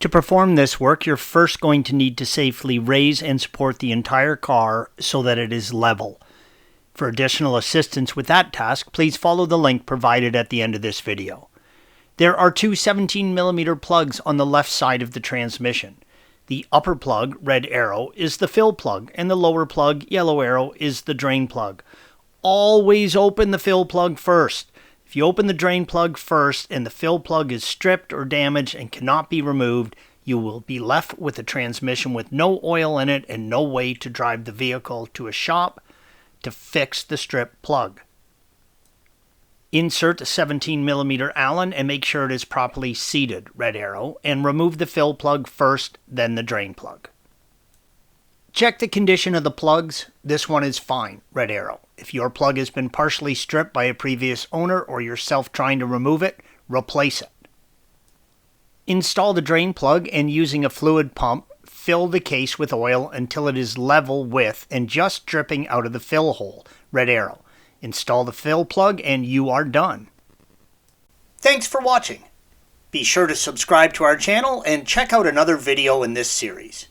To perform this work, you're first going to need to safely raise and support the entire car so that it is level. For additional assistance with that task, please follow the link provided at the end of this video. There are two 17mm plugs on the left side of the transmission. The upper plug, red arrow, is the fill plug, and the lower plug, yellow arrow, is the drain plug. Always open the fill plug first. If you open the drain plug first and the fill plug is stripped or damaged and cannot be removed, you will be left with a transmission with no oil in it and no way to drive the vehicle to a shop to fix the stripped plug. Insert a 17mm Allen and make sure it is properly seated, red arrow, and remove the fill plug first, then the drain plug. Check the condition of the plugs. This one is fine, red arrow. If your plug has been partially stripped by a previous owner or yourself trying to remove it, replace it. Install the drain plug and using a fluid pump, fill the case with oil until it is level with and just dripping out of the fill hole, red arrow. Install the fill plug and you are done. Thanks for watching. Be sure to subscribe to our channel and check out another video in this series.